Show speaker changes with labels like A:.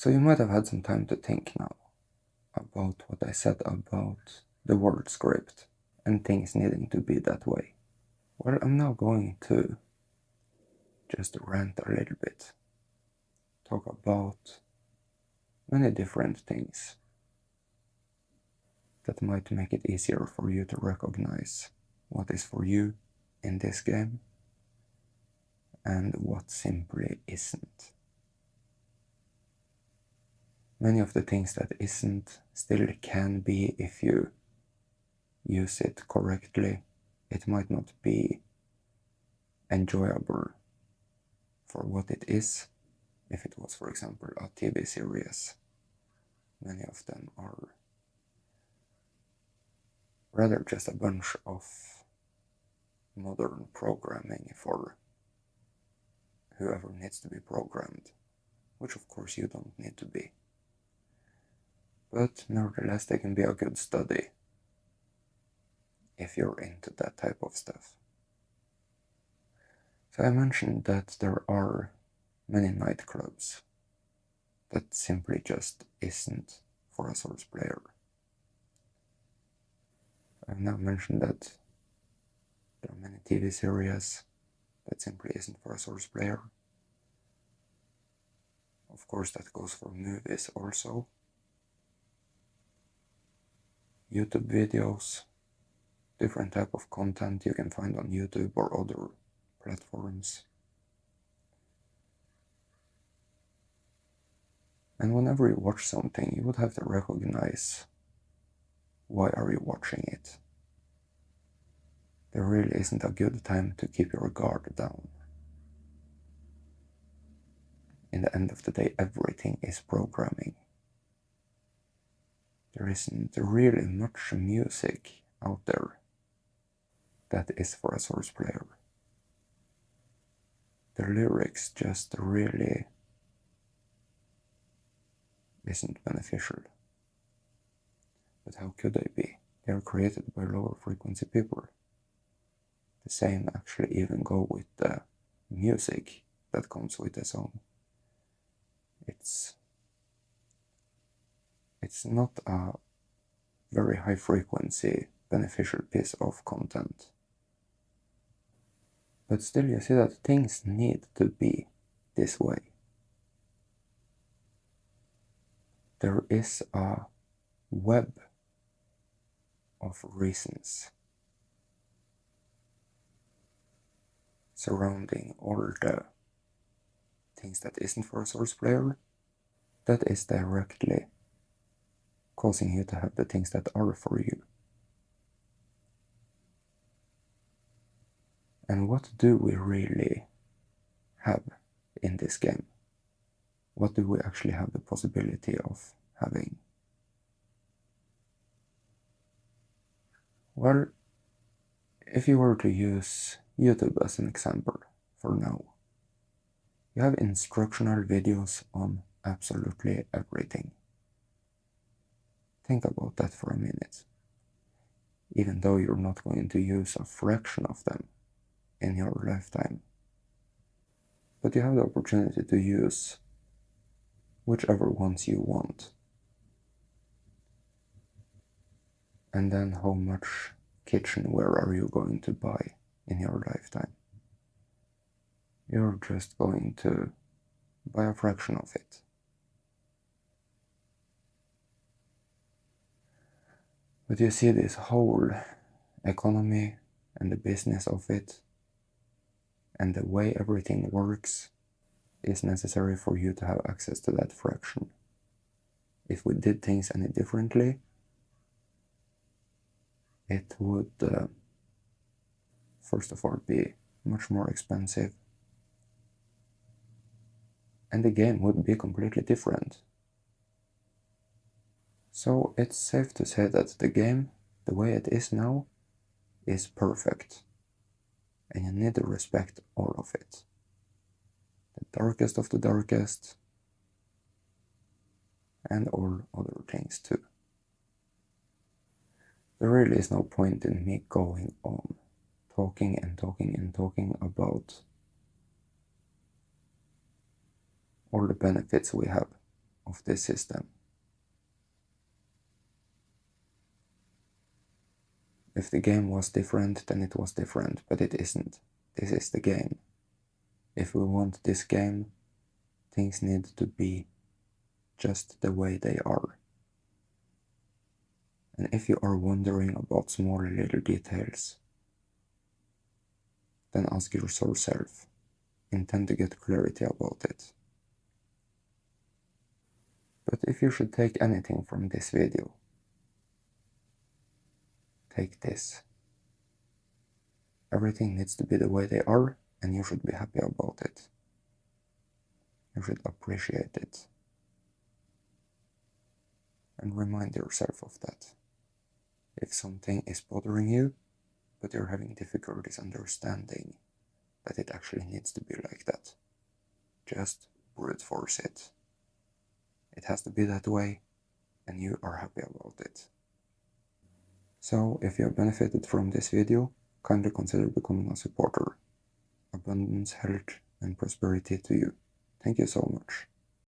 A: So you might have had some time to think now about what I said about the word script and things needing to be that way. Well, I'm now going to just rant a little bit, talk about many different things that might make it easier for you to recognize what is for you in this game and what simply isn't. Many of the things that isn't still can be if you use it correctly. It might not be enjoyable for what it is. If it was, for example, a TV series, many of them are rather just a bunch of modern programming for whoever needs to be programmed, which of course you don't need to be. But nevertheless, they can be a good study if you're into that type of stuff. So I mentioned that there are many nightclubs that simply just isn't for a Source player. I've now mentioned that there are many TV series that simply isn't for a Source player. Of course, that goes for movies also. YouTube videos, different type of content you can find on YouTube or other platforms. And whenever you watch something, you would have to recognize, why are you watching it? There really isn't a good time to keep your guard down. In the end of the day, everything is programming. There isn't really much music out there that is for a Source player. The lyrics just really isn't beneficial. But how could they be? They are created by lower frequency people. The same actually even go with the music that comes with the song. It's not a very high frequency beneficial piece of content. But still you see that things need to be this way. There is a web of reasons surrounding all the things that isn't for a Source player that is directly causing you to have the things that are for you. And what do we really have in this game? What do we actually have the possibility of having? Well, if you were to use YouTube as an example for now, you have instructional videos on absolutely everything. Think about that for a minute. Even though you're not going to use a fraction of them in your lifetime. But you have the opportunity to use whichever ones you want. And then how much kitchenware are you going to buy in your lifetime? You're just going to buy a fraction of it. But you see, this whole economy and the business of it and the way everything works is necessary for you to have access to that fraction. If we did things any differently, it would first of all be much more expensive, and the game would be completely different. So it's safe to say that the game, the way it is now, is perfect, and you need to respect all of it. The darkest of the darkest, and all other things too. There really is no point in me going on talking and talking and talking about all the benefits we have of this system. If the game was different, then it was different, but it isn't. This is the game. If we want this game, things need to be just the way they are. And if you are wondering about small little details, then ask yourself, intend to get clarity about it. But if you should take anything from this video, take this. Everything needs to be the way they are, and you should be happy about it. You should appreciate it. And remind yourself of that. If something is bothering you, but you're having difficulties understanding that it actually needs to be like that, just brute force it. It has to be that way, and you are happy about it. So, if you have benefited from this video, kindly consider becoming a supporter. Abundance, health, and prosperity to you. Thank you so much.